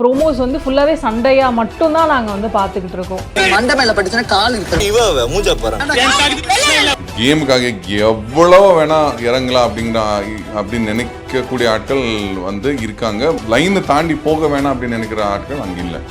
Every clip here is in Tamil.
ப்ரோமோஸ் வந்து ஃபுல்லாவே சண்டையா மட்டும் தான் நாங்க வந்து பாத்துக்கிட்டு இருக்கோம். மண்டை மேல பட்டுச்சுனா கால் இருக்கு. இவ மூஞ்ச பாரு. கேமுக்காக எவ்வளவு வேணா இறங்கலாம் அப்படின்னு நினைக்கக்கூடிய ஆட்கள் வந்து இருக்காங்க. லைனை தாண்டி போக வேணாம் அப்படின்னு நினைக்கிற ஆட்கள் அங்க இல்லை.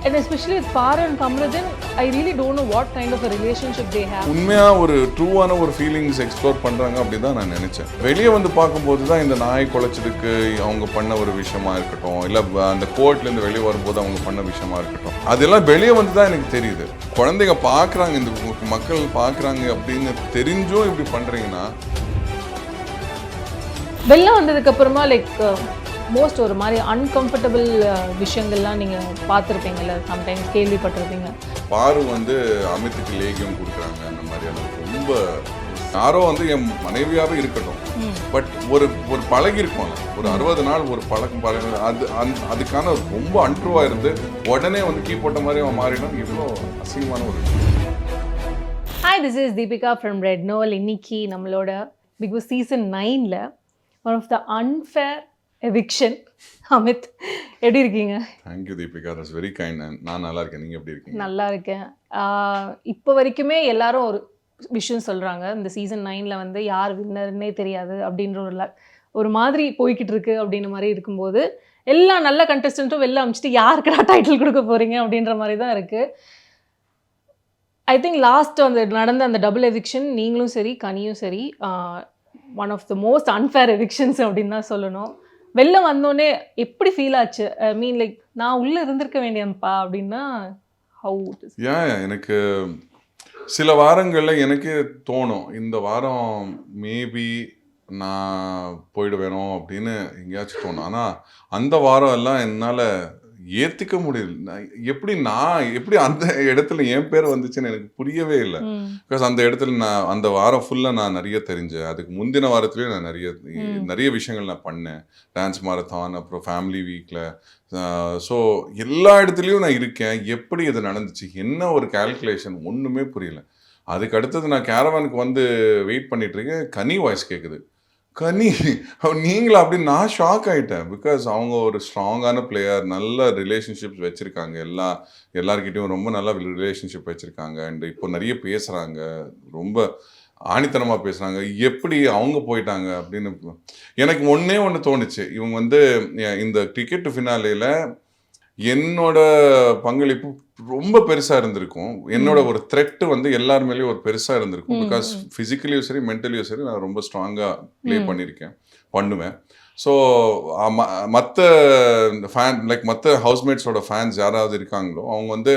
And especially with Par and Kamradhan, I really don't know what kind of a relationship they have. உண்மையா ஒரு ட்ரூவான ஒரு ஃபீலிங்ஸ் எக்ஸ்ப்ளோர் பண்றாங்க அப்படிதான் நான் நினைச்சேன். வெளியே வந்து பார்க்கும்போது தான் இந்த நாய் குலைச்சதுக்கு அவங்க பண்ண ஒரு விஷயமா இருக்கட்டும், இல்ல அந்த கோர்ட்ல இருந்து வெளியே வரும்போது அவங்க பண்ண விஷயமா இருக்கட்டும், அதெல்லாம் வெளியே வந்து தான் எனக்கு தெரியுது. குழந்தைங்க பார்க்குறாங்க, இந்த மக்கள் பார்க்குறாங்க அப்படின்னு தெரிஞ்சும் இப்படி பண்றீங்கன்னா, வெளில வந்ததுக்கு அப்புறமா மோஸ்ட் ஒரு மாதிரி அன்கம்ஃபர்டபுள் விஷயங்கள்லாம் நீங்கள் பார்த்துருப்பீங்கல்ல, சம்டைம்ஸ் கேள்விப்பட்டிருப்பீங்க. பாரு வந்து அமித்துக்கு லேகியம் கொடுக்குறாங்க, அந்த மாதிரியான ரொம்ப யாரோ வந்து என் மாணவியாவே இருக்கட்டும், பட் ஒரு பழகி இருக்கோம்ல, ஒரு 60 நாள் ஒரு பழக்கம் அதுக்கான ரொம்ப அன்ட்ரூவாக இருந்து உடனே வந்து கீ போட்ட மாதிரி அவன் மாறிடும். இவ்வளோ அசிங்கமான ஒரு hi, this is Deepika from red novel. இன்னைக்கு நம்மளோட பிக் பாஸ் சீசன் 9ல் one of the unfair eviction. Amit, எப்படி இருக்கீங்க? Thank you Deepika, that's very kind. நான் நல்லா இருக்கேன், நீங்கள் எப்படி இருக்கீங்க? நல்லா இருக்கேன். இப்போ வரைக்குமே எல்லாரும் ஒரு விஷயம் சொல்கிறாங்க, இந்த சீசன் 9ல் வந்து யார் வின்னர்னே தெரியாது அப்படின்ற ஒரு மாதிரி போய்கிட்டு இருக்கு அப்படின்னு மாதிரி இருக்கும்போது, எல்லா நல்ல கண்டஸ்டன்ட்டும் வெளில அமிச்சிட்டு யாருக்குடா டைட்டில் கொடுக்க போகிறீங்க அப்படின்ற மாதிரி தான் இருக்குது. ஐ திங்க் லாஸ்ட் நடந்த அந்த டபுள் எவிக்ஷன் நீங்களும் சரி கனியும் சரி one of the most unfair evictions அப்படின்னு தான் சொல்லணும். வெளில வந்தோடனே எப்படி ஃபீல் ஆச்சு? ஐ மீன் நான் உள்ளே இருந்திருக்க வேண்டியப்பா அப்படின்னா ஹவு இட் இஸ்? எனக்கு சில வாரங்களில் எனக்கே தோணும், இந்த வாரம் மேபி நான் போயிடுவேணும் அப்படின்னு எங்கேயாச்சும் தோணும். ஆனால் அந்த வாரம் எல்லாம் என்னால் ஏற்றிக்க முடியல. எப்படி அந்த இடத்துல என் பேர் வந்துச்சுன்னு எனக்கு புரியவே இல்லை. பிகாஸ் அந்த இடத்துல நான் அந்த வாரம் ஃபுல்லாக நான் நிறைய தெரிஞ்சேன். அதுக்கு முந்தின வாரத்துலேயும் நான் நிறைய விஷயங்கள் நான் பண்ணேன். டான்ஸ் மாரத்தான், அப்புறம் ஃபேமிலி வீக்கில். ஸோ எல்லா இடத்துலையும் நான் இருக்கேன். எப்படி இது நடந்துச்சு, என்ன ஒரு கால்குலேஷன், ஒன்றுமே புரியல. அதுக்கு அடுத்தது நான் கேரவானுக்கு வந்து வெயிட் பண்ணிகிட்ருக்கேன். கனி வாய்ஸ் கேட்குது. கனி நீங்களா அப்படின்னு நான் ஷாக் ஆகிட்டேன். பிகாஸ் அவங்க ஒரு ஸ்ட்ராங்கான பிளேயர், நல்ல ரிலேஷன்ஷிப்ஸ் வச்சுருக்காங்க, எல்லார்கிட்டையும் ரொம்ப நல்ல ரிலேஷன்ஷிப் வச்சுருக்காங்க. அண்ட் இப்போ நிறைய பேசுகிறாங்க, ரொம்ப ஆணித்தனமாக பேசுகிறாங்க. எப்படி அவங்க போயிட்டாங்க அப்படின்னு எனக்கு ஒன்று தோணுச்சு. இவங்க வந்து இந்த டிக்கெட் ஃபினாலேயில் என்னோட பங்களிப்பு ரொம்ப பெருசாக இருந்திருக்கும். என்னோட ஒரு த்ரெட்டு வந்து எல்லார் மேலேயும் ஒரு பெருசாக இருந்திருக்கும். பிகாஸ் ஃபிசிக்கலியும் சரி மென்டலியும் சரி நான் ரொம்ப ஸ்ட்ராங்காக ப்ளே பண்ணுவேன். ஸோ மற்ற மற்ற ஹவுஸ்மேட்ஸோட ஃபேன்ஸ் யாராவது இருக்காங்களோ அவங்க வந்து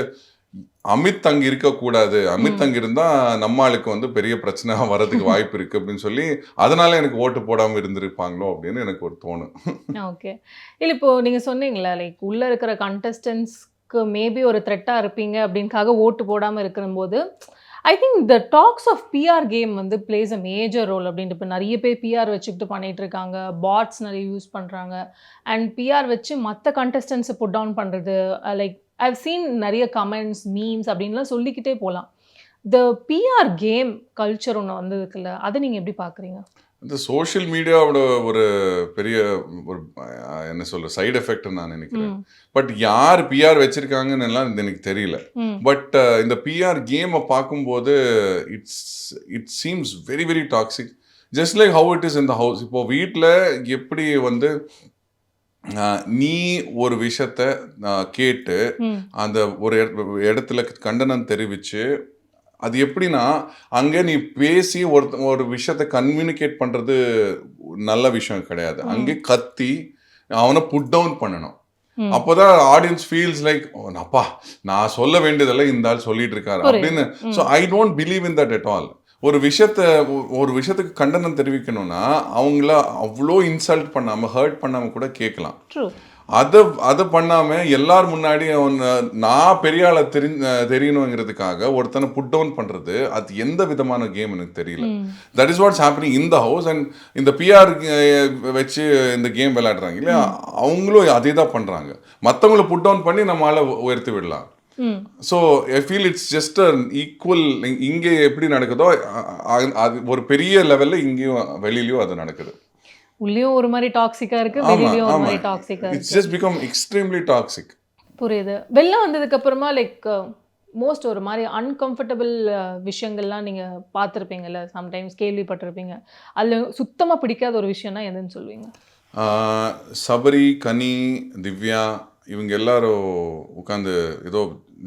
அமித் அங்கே இருக்கக்கூடாது, அமித் அங்கே இருந்தால் நம்மளுக்கு வந்து பெரிய பிரச்சனை வர்றதுக்கு வாய்ப்பு இருக்குது அப்படின்னு சொல்லி அதனால எனக்கு ஓட்டு போடாமல் இருந்திருப்பாங்களோ அப்படின்னு எனக்கு ஒரு தோணும். ஓகே, இல்லை இப்போது நீங்கள் சொன்னீங்களா உள்ளே இருக்கிற கண்டஸ்டன்ஸ்க்கு மேபி ஒரு த்ரெட்டாக இருப்பீங்க அப்படின்காக ஓட்டு போடாமல் இருக்கும்போது, I think the talks of PR game வந்து பிளேஸ் அ மேஜர் ரோல் அப்படின்ட்டு. இப்போ நிறைய பேர் பிஆர் வச்சுக்கிட்டு பண்ணிகிட்டு இருக்காங்க, பாட்ஸ் நிறைய யூஸ் பண்ணுறாங்க. அண்ட் பிஆர் வச்சு மற்ற கண்டஸ்டன்ஸை புட் டவுன் பண்ணுறது, I've seen நிறைய கமெண்ட்ஸ், மீம்ஸ் அப்படின்லாம் சொல்லிக்கிட்டே போகலாம். த பிஆர் கேம் கல்ச்சர் ஒன்று வந்ததுக்குல்ல, அதை நீங்கள் எப்படி பார்க்குறீங்க? இந்த சோஷியல் மீடியாவோட ஒரு பெரிய ஒரு என்ன சொல்ற சைடு எஃபெக்ட் நான் நினைக்கிறேன். பட் யார் பிஆர் வச்சிருக்காங்கன்னு எல்லாம் எனக்கு தெரியல. பட் இந்த பிஆர் கேமை பார்க்கும்போது it seems very very toxic, just like how it is in the house. இப்போ வீட்டில் எப்படி வந்து நீ ஒரு விஷயத்த கேட்டு அந்த ஒரு இடத்துல கண்டனம் தெரிவிச்சு, அது எப்படின்னா அங்கே நீ பேசி ஒரு விஷயத்த கம்யூனிகேட் பண்ணுறது நல்ல விஷயம் கிடையாது. அங்கே கத்தி அவனை புட் டவுன் பண்ணணும். அப்போதான் ஆடியன்ஸ் ஃபீல்ஸ் லைக், அப்பா நான் சொல்ல வேண்டியதெல்லாம் இந்த ஆள் சொல்லிட்டு இருக்காரு அப்படின்னு. So I don't believe in that at all. ஒரு விஷயத்துக்கு கண்டனம் தெரிவிக்கணும்னா அவங்கள அவ்வளோ இன்சல்ட் பண்ணாமல் ஹர்ட் பண்ணாமல் கூட கேட்கலாம். அதை பண்ணாமல் எல்லார் முன்னாடி நான் பெரிய ஆளை தெரியணுங்கிறதுக்காக ஒருத்தனை புட் டவுன் பண்ணுறது, அது எந்த விதமான கேம் எனக்கு தெரியல. That is what's happening in the house. And இந்த பிஆர் வச்சு இந்த கேம் விளையாடுறாங்க இல்லையா, அவங்களும் அதே தான் பண்ணுறாங்க. மற்றவங்கள புட் டவுன் பண்ணி நம்மளால உயர்த்தி விடலாம். So I feel it's just equal. இங்கே எப்படி நடக்குதோ அது ஒரு பெரிய லெவலில் இங்கேயும் வெளியிலையும் அது நடக்குது. உள்ளேயும் ஒரு மாதிரி டாக்ஸிக்கா இருக்கு, ஆமா வெளியிலயும் ஒரு ஆமா மாதிரி டாக்ஸிக்கா இட்ஸ் இருக்கு. Just become extremely toxic. புரியுது. வெளில வந்ததுக்கு அப்புறமா லைக் மோஸ்ட் ஒரு மாதிரி அன்கம்ஃபர்டபுள் விஷயங்கள்லாம் நீங்க பார்த்துருப்பீங்கல்ல, சம்டைம்ஸ் கேள்விப்பட்டிருப்பீங்க. அதுல சுத்தமா பிடிக்காத ஒரு விஷயம்னா எதுன்னு சொல்லுவீங்க? சபரி, கனி, திவ்யா இவங்க எல்லாரும் உட்காந்து ஏதோ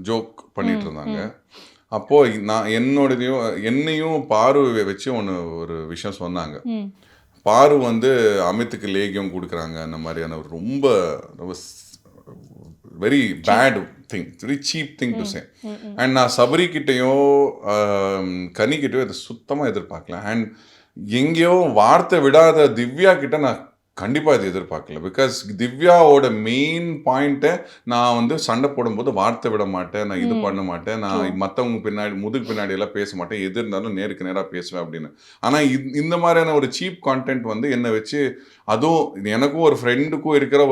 ஜோக் பண்ணிட்டு இருந்தாங்க. அப்போ நான் என்னையும் பாருவை வச்சு ஒரு விஷயம் சொன்னாங்க. பாரு வந்து அமித்துக்கு லேகியம் கொடுக்குறாங்க, அந்த மாதிரியான ஒரு ரொம்ப ரொம்ப very bad thing, very cheap thing to say. And நான் சபரி கிட்டேயோ கனி கிட்டேயோ அதை சுத்தமாக எதிர்பார்க்கல. அண்ட் எங்கேயோ வார்த்தை விடாத திவ்யா கிட்ட நான் கண்டிப்பாக இது எதிர்பார்க்கல. பிகாஸ் திவ்யாவோட மெயின் பாயிண்ட்டை நான் வந்து சண்டை போடும்போது வார்த்தை விட மாட்டேன், நான் இது பண்ண மாட்டேன், நான் மற்றவங்க பின்னாடி முதுகு பின்னாடி எல்லாம் பேச மாட்டேன், எது இருந்தாலும் நேருக்கு நேராக பேசுவேன் அப்படின்னு. ஆனால் இந்த மாதிரியான ஒரு சீப் கான்டென்ட் வந்து என்னை வச்சு, அதுவும் எனக்கும் ஒரு ஃப்ரெண்டுக்கும் இருக்கிற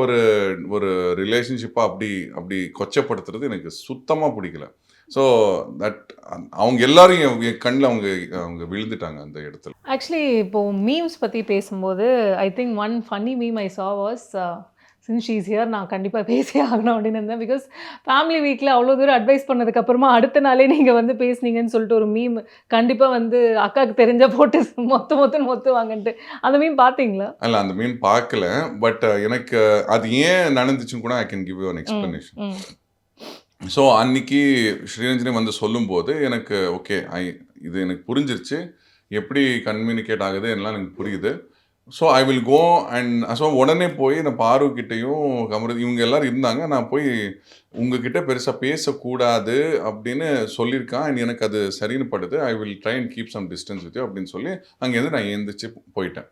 ஒரு ரிலேஷன்ஷிப்பாக அப்படி கொச்சப்படுத்துறது எனக்கு சுத்தமாக பிடிக்கல. ஸோ தட் அவங்க எல்லாரும் என் கண்ணில் அவங்க விழுந்துட்டாங்க அந்த இடத்துல. ஆக்சுவலி இப்போ மீம்ஸ் பற்றி பேசும்போது I think one funny meme ஐ சா was since she is here, நான் கண்டிப்பாக பேசியே ஆகணும் அப்படின்னு இருந்தேன். பிகாஸ் ஃபேமிலி வீக்கில் அவ்வளோ தூரம் அட்வைஸ் பண்ணதுக்கப்புறமா அடுத்த நாளே நீங்கள் வந்து பேசுனீங்கன்னு சொல்லிட்டு ஒரு மீம் கண்டிப்பாக வந்து அக்காவுக்கு தெரிஞ்ச போட்டு மொத்து வாங்கன்ட்டு அந்த மீம் பார்த்தீங்களா? அல்ல, அந்த மீம் பார்க்கல. பட் எனக்கு அது ஏன் நடந்துச்சுன்னு கூட I can give you an explanation. So அன்னைக்கு ஸ்ரீரஞ்சனி வந்து சொல்லும்போது எனக்கு ஓகே, இது எனக்கு புரிஞ்சிருச்சு, எப்படி கம்யூனிகேட் ஆகுது எல்லாம் எனக்கு புரியுது. So I will go and so உடனே போய் நான் பார்வகிட்டையும் கமருதி இவங்க எல்லோரும் இருந்தாங்க. நான் போய் உங்ககிட்ட பெருசாக பேசக்கூடாது அப்படின்னு சொல்லியிருக்கான். அண்ட் எனக்கு அது சரின்னு படுது. I will try and keep some distance with you அப்படின்னு சொல்லி அங்கேருந்து நான் எழுந்திரிச்சு போயிட்டேன்.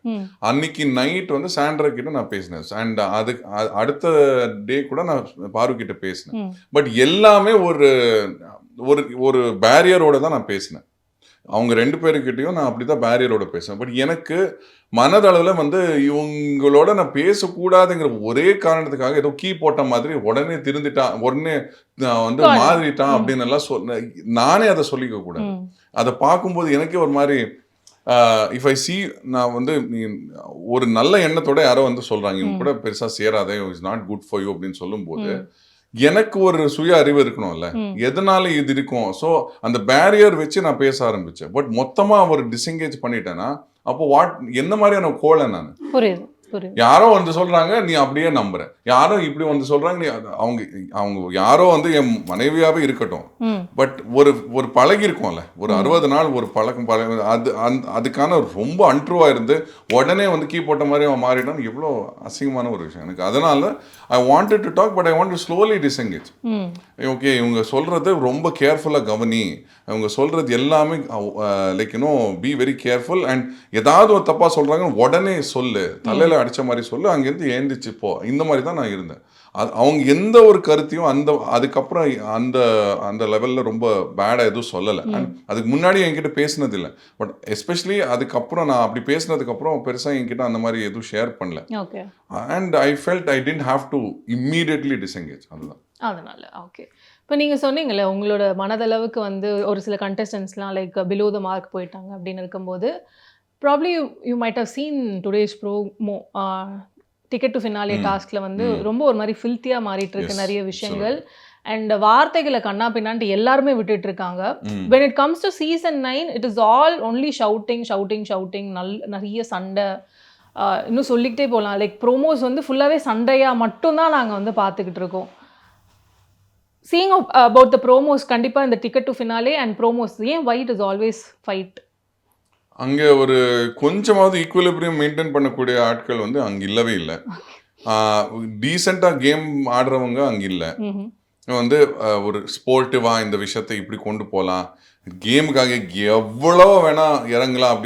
அன்னைக்கு நைட் வந்து சாண்ட்ரா கிட்ட நான் பேசினேன். அண்ட் அடுத்த டே கூட நான் பார்வகிட்ட பேசினேன். பட் எல்லாமே ஒரு பேரியரோட தான் நான் பேசினேன். அவங்க 2 பேருக்கிட்டையும் நான் அப்படி தான் பேரியரோட பேசுவேன். பட் எனக்கு மனதளவில் வந்து இவங்களோட நான் பேசக்கூடாதுங்கிற ஒரே காரணத்துக்காக ஏதோ கீ போட்ட மாதிரி உடனே திருந்திட்டான், உடனே வந்து மாறிட்டான் அப்படின்னு எல்லாம் நானே அதை சொல்லிக்க கூடாது. அதை பார்க்கும்போது எனக்கே ஒரு மாதிரி இஃப் ஐ சி, நான் வந்து ஒரு நல்ல எண்ணத்தோட யாரோ வந்து சொல்கிறாங்க, இவங்க கூட பெருசாக சேராதே, it's not good for you அப்படின்னு சொல்லும்போது எனக்கு ஒரு சுய அறிவு இருக்கணும்ல, எதனால இது இருக்கும். ஸோ அந்த பேரியர் வச்சு நான் பேச ஆரம்பித்தேன். பட் மொத்தமாக ஒரு டிஸ்எங்கேஜ் பண்ணிட்டேன்னா அப்போ என்ன மாதிரியான கோலை நான்? புரியுது. யாரோ வந்து சொல்றாங்க, நீ அப்படியே நம்புற. யாரோ இப்படி வந்து சொல்றாங்க, நீ அவங்க யாரோ வந்து என் மனைவியாவே இருக்கட்டும், பட் ஒரு பழகி இருக்கும்ல, ஒரு 60 நாள் ஒரு பழக்கம் அதுக்கான ரொம்ப அன்ட்ரூவா இருந்து உடனே வந்து கீ போட்ட மாதிரி அவன் மாறிட்டான். எவ்வளோ அசிங்கமான ஒரு விஷயம் எனக்கு. அதனால I wanted to talk, but I want to slowly disengage. Okay, இவங்க சொல்றது ரொம்ப கேர்ஃபுல்லா கவனி, அவங்க சொல்றது எல்லாமே like you know be very careful. And ஏதாவது ஒரு தப்பா சொல்றாங்க உடனே சொல்லு, தலையில அடிச்ச மாதிரி சொல்லு, அங்கேருந்து ஏந்திச்சு போ. இந்த மாதிரி தான் நான் இருந்தேன். அவங்க எந்த ஒரு கருத்தையும் அதுக்கப்புறம் அந்த லெவல்ல ரொம்ப பேடா எதுவும் சொல்லலை. அதுக்கு முன்னாடி என்கிட்ட பேசினது இல்லை. பட் எஸ்பெஷலி அதுக்கப்புறம் நான் அப்படி பேசினதுக்கு அப்புறம் பெருசா என்கிட்ட அந்த மாதிரி எதுவும் ஷேர் பண்ணல. And I felt I didn't have to immediately disengage. அதுதான் அதனால. ஓகே, இப்போ நீங்கள் சொன்னீங்களே உங்களோட மனதளவுக்கு வந்து ஒரு சில கண்டஸ்டன்ஸ்லாம் லைக் பிலோ த மார்க் போயிட்டாங்க அப்படின்னு இருக்கும்போது, probably you might have seen today's promo ticket to finale டாஸ்கில் வந்து ரொம்ப ஒரு மாதிரி ஃபில்த்தியாக மாறிட்டு இருக்கு நிறைய விஷயங்கள். அண்ட் வார்த்தைகளை கண்ணா பின்னான்ட்டு எல்லாருமே விட்டுட்டு இருக்காங்க. when it comes to season 9 it is all only shouting நிறைய சண்டை, இன்னும் சொல்லிக்கிட்டே போகலாம். லைக் ப்ரோமோஸ் வந்து ஃபுல்லாகவே சண்டையாக மட்டும்தான் நாங்கள் வந்து பார்த்துக்கிட்டு இருக்கோம். Seeing about the promos, கண்டிப்பாக இந்த ticket to finale and promos, ஏன் why it is always fight? அங்கே ஒரு கொஞ்சமாவது ஈக்குவலிபிரியம் மெயின்டைன் பண்ணக்கூடிய ஆட்கள் வந்து அங்கே இல்லவே இல்லை. டீசெண்டாக கேம் ஆடுறவங்க அங்கே இல்லை. வந்து ஒரு ஸ்போர்ட்டிவாக இந்த விஷயத்தை இப்படி கொண்டு போகலாம், கேமுக்காக எவ்வளோ வேணா இறங்கலாம்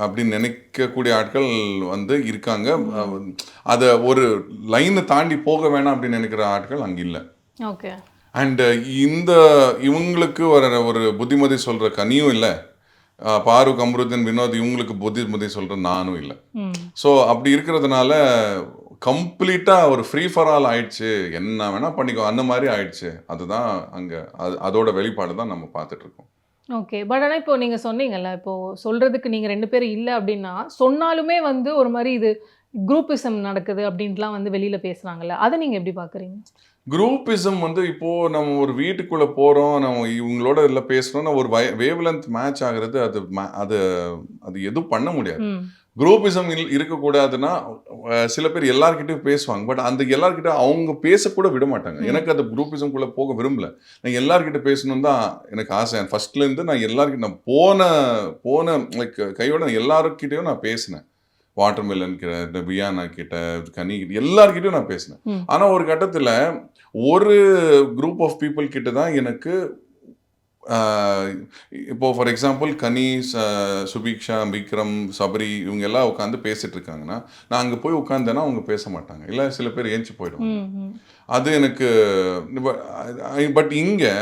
அப்படின்னு நினைக்கக்கூடிய ஆட்கள் வந்து இருக்காங்க. அதை ஒரு லைனை தாண்டி போக வேணாம் அப்படின்னு நினைக்கிற ஆட்கள் அங்கே இல்லை. ஓகே. அண்ட் இவங்களுக்கு ஒரு புத்திமதி சொல்கிற கனியும் இல்லை, பாரு, கமருதீன், வினோத் இவங்களுக்கு புத்திமதி சொல்கிற நானும் இல்லை. ஸோ அப்படி இருக்கிறதுனால கம்ப்ளீட்டாக ஒரு ஃப்ரீ ஃபார் ஆல் ஆயிடுச்சு, என்ன வேணால் பண்ணிக்கோ அந்த மாதிரி ஆயிடுச்சு. அதுதான் அங்கே அதோட வெளிப்பாடு தான் நம்ம பார்த்துட்ருக்கோம். ஓகே, பட் ஆனால் இப்போ நீங்கள் சொன்னீங்கல்ல, இப்போது சொல்கிறதுக்கு நீங்கள் 2 பேரும் இல்லை அப்படின்னா சொன்னாலுமே வந்து ஒரு மாதிரி இது குரூப்பிசம் நடக்குது அப்படின்ட்டுலாம் வந்து வெளியில பேசுறாங்கல்ல, அதை நீங்க எப்படி பாக்குறீங்க? குரூப்பிசம் வந்து இப்போ நம்ம ஒரு வீட்டுக்குள்ள போறோம், நம்ம இவங்களோட இதுல பேசுறோம்னா ஒரு வேவ் லென்த் மேட்ச் ஆகுறது, அது அது எதுவும் பண்ண முடியாது. ம். குரூப்பிசம் இருக்கக்கூடாதுன்னா சில பேர் எல்லார்கிட்டயும் பேசுவாங்க. பட் அந்த எல்லார்கிட்ட அவங்க பேசக்கூட விட மாட்டாங்க. எனக்கு அந்த குரூப்பிசம்குள்ள போக விரும்பல. நான் எல்லார்கிட்ட பேசணும்னு தான் எனக்கு ஆசை. ஃபர்ஸ்ட்ல இருந்து நான் எல்லார்கிட்ட நான் போன லைக் கையோட எல்லாருக்கிட்டையும் நான் பேசினேன். வாட்டர்மெலன் கிட்ட, பியானா கிட்ட, கனி கிட்ட, எல்லார்கிட்டயும் நான் பேசினேன். ஆனா ஒரு கட்டத்துல ஒரு குரூப் ஆஃப் பீப்புள் கிட்ட தான் எனக்கு இப்போ ஃபார் எக்ஸாம்பிள் கனி, சுபிக்ஷா, விக்ரம், சபரி இவங்க எல்லாம் உட்காந்து பேசிட்டு இருக்காங்கன்னா, நான் அங்கே போய் உட்காந்தேன்னா அவங்க பேச மாட்டாங்க. இல்லை சில பேர் ஏஞ்சி போயிடுவாங்க. அது எனக்கு பட் இங்கே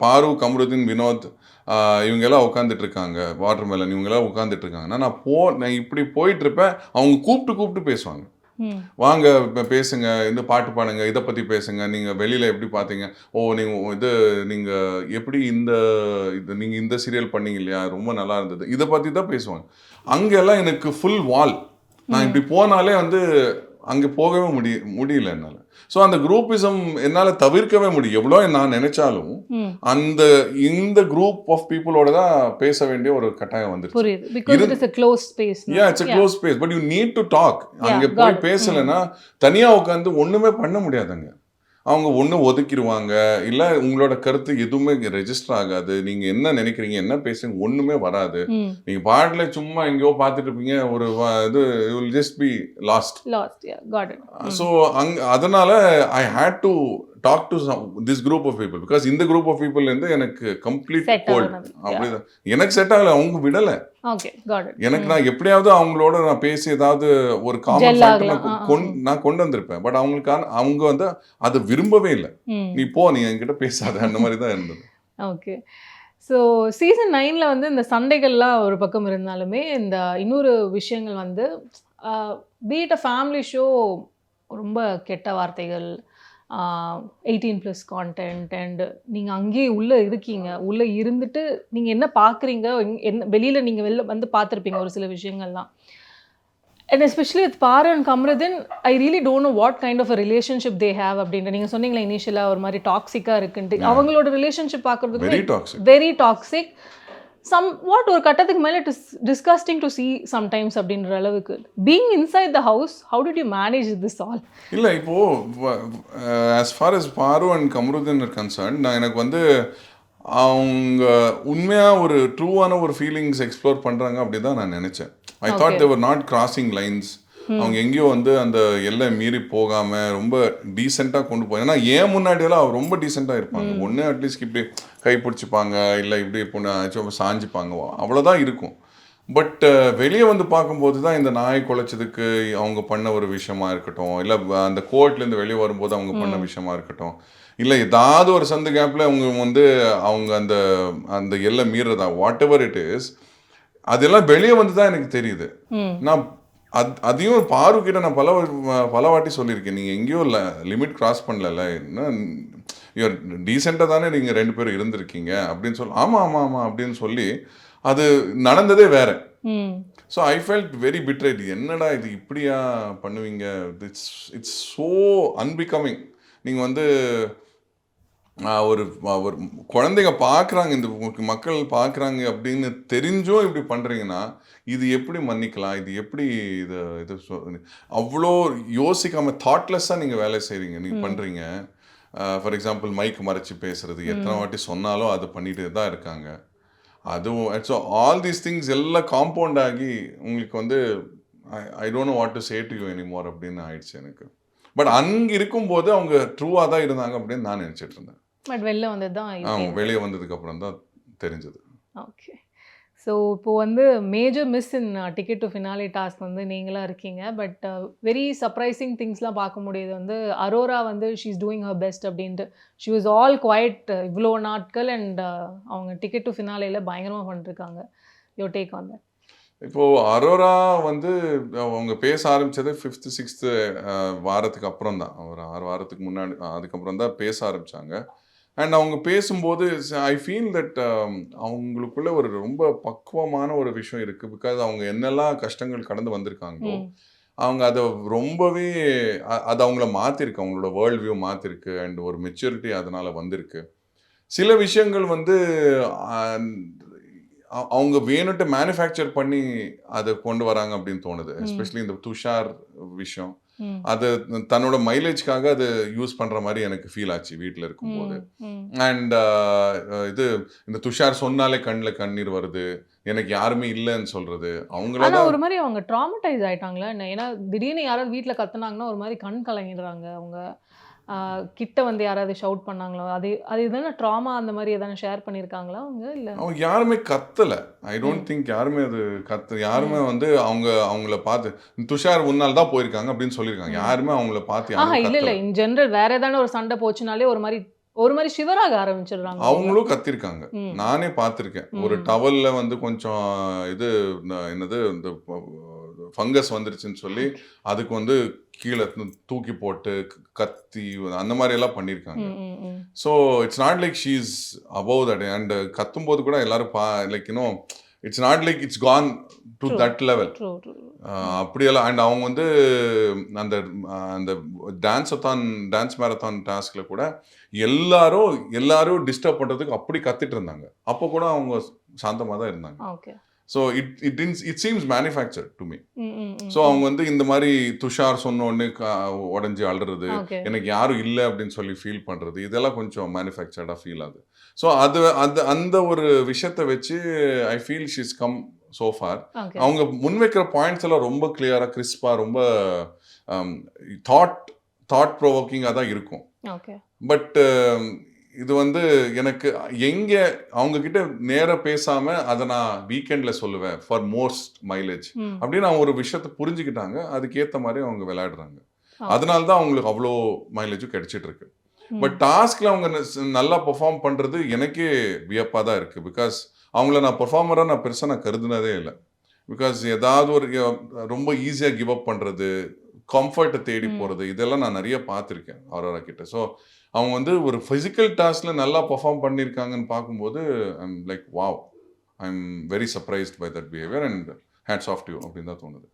பாரு, கமருதீன், வினோத் இவங்க எல்லாம் உட்காந்துட்டு இருக்காங்க, வாட்டர்மெலன் இவங்க எல்லாம் உட்காந்துட்டு இருக்காங்கன்னா நான் இப்படி போயிட்டு இருப்பேன். அவங்க கூப்பிட்டு பேசுவாங்க. வாங்க பேசுங்க, இந்த பாட்டு பாடுங்க, இதை பற்றி பேசுங்க, நீங்கள் வெளியில் எப்படி பார்த்தீங்க, நீங்கள் எப்படி நீங்கள் இந்த சீரியல் பண்ணீங்க இல்லையா, ரொம்ப நல்லா இருந்தது, இதை பற்றி தான் பேசுவாங்க. அங்கெல்லாம் எனக்கு ஃபுல் வால். நான் இப்படி போனாலே வந்து அங்கே போகவே முடியல என்னால். ஸோ அந்த குரூப்பிசம் என்னால் தவிர்க்கவே முடியும். எவ்வளோ நான் நினைச்சாலும் இந்த குரூப் ஆஃப் பீப்புளோட தான் பேச வேண்டிய ஒரு கட்டாயம் வந்துருச்சு. It's a closed space. Yeah, it's a closed space, but you need to talk. அங்கே போய் பேசலைன்னா தனியாக உட்காந்து ஒன்றுமே பண்ண முடியாதுங்க. அவங்க ஒன்று ஒதுக்கிடுவாங்க, இல்லை உங்களோட கருத்து எதுவுமே ரெஜிஸ்டர் ஆகாது. நீங்கள் என்ன நினைக்கிறீங்க, என்ன பேசுறீங்க, ஒன்றுமே வராது. நீங்கள் பாட்டில் சும்மா எங்கேயோ பார்த்துட்டு இருப்பீங்க, ஒரு இது you will just be lost. Yeah, got it. So அதனால I had to talk to this group of people because இந்த group of people இருந்து எனக்கு கம்ப்ளீட் கோல்ட். அப்படிதான் எனக்கு செட் ஆகல, அவங்க விடல. Okay, got it. எனக்கு நான் எப்படியாவது அவங்களோட நான் பேசி ஏதாவது ஒரு காமன் ஃபேக்டர் நான் கொண்டு வந்திருப்பேன். பட் அவங்க வந்து அதை விரும்பவே இல்லை. நீ என்கிட்ட பேசாத, அந்த மாதிரி தான் இருந்தது. ஓகே. ஸோ சீசன் 9ல் வந்து இந்த சண்டைகள்லாம் ஒரு பக்கம் இருந்தாலுமே இந்த இன்னொரு விஷயங்கள் வந்து பீட் அ ஃபேமிலி ஷோ, ரொம்ப கெட்ட வார்த்தைகள், 18+ கான்டென்ட், அண்ட் நீங்கள் அங்கேயே உள்ளே இருக்கீங்க, உள்ளே இருந்துட்டு நீங்கள் என்ன பார்க்குறீங்க, என்ன வெளியில் நீங்கள் வெளில வந்து பார்த்துருப்பீங்க ஒரு சில விஷயங்கள்லாம். And especially with Paaru and Kamaruddin, I really don't know what kind of a relationship they have அப்படின்ட்டு. நீங்கள் சொன்னீங்களா இனிஷியலாக ஒரு மாதிரி டாக்ஸிக்காக இருக்குன்ட்டு. அவங்களோட ரிலேஷன்ஷிப் பார்க்குறதுக்கு வெரி டாக்ஸிக். வாட் ஒரு கட்டத்துக்கு மேலே it is disgusting to see sometimes அப்படின்ற அளவுக்கு. Being inside the house, how did you manage this all? இல்லை இப்போது as far as பாரு அண்ட் கமருதீன் ஆர் கன்சர்ன், நான் எனக்கு வந்து அவங்க உண்மையாக ஒரு ட்ரூவான ஒரு ஃபீலிங்ஸ் எக்ஸ்ப்ளோர் பண்ணுறாங்க அப்படி தான் நான் நினச்சேன். I thought they were not crossing lines. அவங்க எங்கேயோ வந்து அந்த எல்லை மீறி போகாமல் ரொம்ப டீசெண்டாக கொண்டு போய், ஏன்னா ஏன் முன்னாடியெல்லாம் அவர் ரொம்ப டீசெண்டாக இருப்பாங்க. ஒன்று அட்லீஸ்ட் இப்படி கை பிடிச்சிப்பாங்க, இல்லை இப்படி பொண்ணு சாஞ்சிப்பாங்க, அவ்வளோதான் இருக்கும். பட் வெளியே வந்து பார்க்கும்போது தான் இந்த நாயை குலைச்சதுக்கு அவங்க பண்ண ஒரு விஷயமா இருக்கட்டும், இல்லை அந்த கோர்ட்லேருந்து வெளியே வரும்போது அவங்க பண்ண விஷயமா இருக்கட்டும், இல்லை ஏதாவது ஒரு சந்து கேப்பில் அவங்க அந்த அந்த எல்லை மீறதா, வாட் எவர் இட் இஸ், அதெல்லாம் வெளியே வந்து தான் எனக்கு தெரியுது. நான் அதையும் பாரு கிட்ட நான் பல வாட்டி சொல்லியிருக்கேன், நீங்கள் எங்கேயோ இல்லை லிமிட் கிராஸ் பண்ணல, என்ன யூஆர் டீசெண்டாக தானே நீங்கள் 2 பேரும் இருந்திருக்கீங்க அப்படின்னு சொல்லி, ஆமாம் அப்படின்னு சொல்லி அது நடந்ததே வேற. So I felt very betrayed. என்னடா இது இப்படியா பண்ணுவீங்க, இட்ஸ் ஸோ அன்பிகமிங். நீங்கள் வந்து ஒரு குழந்தைங்க பார்க்குறாங்க, இந்த மக்கள் பார்க்குறாங்க அப்படின்னு தெரிஞ்சும் இப்படி பண்ணுறீங்கன்னா இது எப்படி மன்னிக்கலாம், இது எப்படி இது அவ்வளோ யோசிக்காமல் தாட்லெஸ்ஸாக நீங்கள் வேலை செய்கிறீங்க, நீங்கள் பண்ணுறீங்க. ஃபார் எக்ஸாம்பிள் மைக் மறைச்சி பேசுறது, எத்தனை வாட்டி சொன்னாலும் அதை பண்ணிட்டு தான் இருக்காங்க. அதுவும் ஸோ ஆல் தீஸ் திங்ஸ் எல்லாம் காம்பவுண்ட் ஆகி உங்களுக்கு வந்து I don't know what to say to you anymore அப்படின்னு ஆயிடுச்சு எனக்கு. பட் அங்கே இருக்கும்போது அவங்க ட்ரூவாக தான் இருந்தாங்க அப்படின்னு நான் நினச்சிட்டு இருந்தேன். பட் வெளில வந்தது தான் வெளியே வந்ததுக்கு அப்புறம் தான் தெரிஞ்சது. ஓகே. ஸோ இப்போது வந்து major miss in ticket to finale task வந்து நீங்களாக இருக்கீங்க. பட் வெரி சர்ப்ரைசிங் திங்ஸ்லாம் பார்க்க முடியுது. வந்து அரோரா வந்து she is doing her best அப்படின்ட்டு. ஷி வாஸ் ஆல் குவைட் இவ்வளோ நாட்கள், அண்ட் அவங்க டிக்கெட் டு ஃபினாலேயில் பயங்கரமாக பண்ணிருக்காங்க. Your take on that. இப்போது அரோரா வந்து அவங்க பேச ஆரம்பித்தது 5th 6th வாரத்துக்கு அப்புறம் தான், ஒரு 6 வாரத்துக்கு முன்னாடி அதுக்கப்புறம் தான் பேச ஆரம்பித்தாங்க. அண்ட் அவங்க பேசும்போது ஐ ஃபீல் தட் அவங்களுக்குள்ள ஒரு ரொம்ப பக்குவமான ஒரு விஷயம் இருக்குது. பிகாஸ் அவங்க என்னெல்லாம் கஷ்டங்கள் கடந்து வந்திருக்காங்களோ அவங்க அதை ரொம்பவே அது அவங்கள மாற்றிருக்கு, அவங்களோட வேர்ல்ட் வியூ மாற்றிருக்கு அண்ட் ஒரு மெச்சூரிட்டி அதனால வந்திருக்கு. சில விஷயங்கள் வந்து அவங்க வேணுட்டு மேனுஃபேக்சர் பண்ணி அதை கொண்டு வராங்க அப்படின்னு தோணுது. எஸ்பெஷலி இந்த துஷார் விஷயம், அது தன்னோட மைலேஜ்க்காக அது யூஸ் பண்ற மாதிரி எனக்கு ஃபீல் ஆச்சு வீட்டில் இருக்கும்போது. அண்ட் இது இந்த துஷார் சொன்னாலே கண்ணில் கண்ணீர் வருது, எனக்கு யாருமே இல்லைன்னு சொல்றது, ஆனா ஒரு மாதிரி அவங்க ட்ராமடைஸ் ஆயிட்டாங்களா என்ன? ஏன்னா திடீர்னு யாராவது வீட்டில் கத்துனாங்கன்னா ஒரு மாதிரி கண் கலங்கிடுறாங்க அவங்க. கிட்ட வந்து யாராவது ஷவுட் பண்ணாங்களோ அது அது எதனா ட்ராமா அந்த மாதிரி எதனா ஷேர் பண்ணியிருக்காங்களா அவங்க? இல்லை அவங்க யாருமே கத்தலை. ஐ டோன்ட் திங்க் யாருமே அது யாருமே வந்து அவங்கள பார்த்து துஷார் முன்னால் தான் போயிருக்காங்க அப்படின்னு சொல்லியிருக்காங்க. யாருமே அவங்கள பார்த்து யாரும் இல்லை இல்லை கத்தல. இன் ஜென்ரல் வேற ஏதான ஒரு சண்டை போச்சுனாலே ஒரு மாதிரி ஷிவராக ஆரம்பிச்சிடுறாங்க அவங்க. அவங்களும் கத்திருக்காங்க, நானே பார்த்துருக்கேன். ஒரு டவல்ல வந்து கொஞ்சம் இது என்னது இந்த ஃபங்கஸ் வந்துருச்சுன்னு சொல்லி அதுக்கு வந்து கீழே தூக்கி போட்டு கத்தி அந்த மாதிரி எல்லாம் பண்ணியிருக்காங்க. So it's not like she is above that. And கத்தும்போது கூட எல்லாரும் like you know it's not like it's gone to that level அப்படியெல்லாம். அண்ட் அவங்க வந்து அந்த அந்த டான்ஸ் மேரத்தான் டாஸ்க்ல கூட எல்லாரும் டிஸ்டர்ப் பண்றதுக்கு அப்படி கத்திட்டு இருந்தாங்க. அப்போ கூட அவங்க சாந்தமாக தான் இருந்தாங்க. So it seems manufactured to me. So அவங்க வந்து இந்த மாதிரி துஷார் சொன்ன உடனே உடஞ்சி அழுறது, எனக்கு யாரும் இல்லை அப்படின்னு சொல்லி ஃபீல் பண்ணுறது, இதெல்லாம் கொஞ்சம் மேனுஃபேக்சர்டாக ஃபீல் ஆகுது. ஸோ அந்த ஒரு விஷயத்தை வச்சு I feel she's come so far. அவங்க முன்வைக்கிற பாயிண்ட்ஸ் எல்லாம் ரொம்ப கிளியராக கிறிஸ்பாக ரொம்ப தாட் ப்ரோவோக்கிங்காக தான் இருக்கும். பட் இது வந்து எனக்கு எங்கே அவங்கக்கிட்ட நேராக பேசாமல் அதை நான் வீக்கெண்டில் சொல்லுவேன் ஃபார் மோஸ்ட் மைலேஜ் அப்படின்னு அவங்க ஒரு விஷயத்தை புரிஞ்சுக்கிட்டாங்க. அதுக்கேற்ற மாதிரி அவங்க விளையாடுறாங்க. அதனால தான் அவங்களுக்கு அவ்வளோ மைலேஜும் கிடைச்சிட்டு இருக்கு. பட் டாஸ்கில் அவங்க நல்லா பெர்ஃபார்ம் பண்ணுறது எனக்கே வியப்பாக தான் இருக்குது. பிகாஸ் அவங்கள நான் பெர்ஃபார்மராக நான் பெருசாக நான் கருதுனதே இல்லை. பிகாஸ் ஏதாவது ஒரு ரொம்ப ஈஸியாக கிவ் அப் பண்ணுறது, கம்ஃபர்ட்டை தேடி போகிறது, இதெல்லாம் நான் நிறைய பார்த்துருக்கேன் ஆரோரா கிட்ட. ஸோ அவங்க வந்து ஒரு ஃபிசிக்கல் டாஸ்கில் நல்லா பெர்ஃபார்ம் பண்ணியிருக்காங்கன்னு பார்க்கும்போது I'm like wow, I am very surprised by that behaviour and hats off to you அப்படின்னு தான் தோணுது.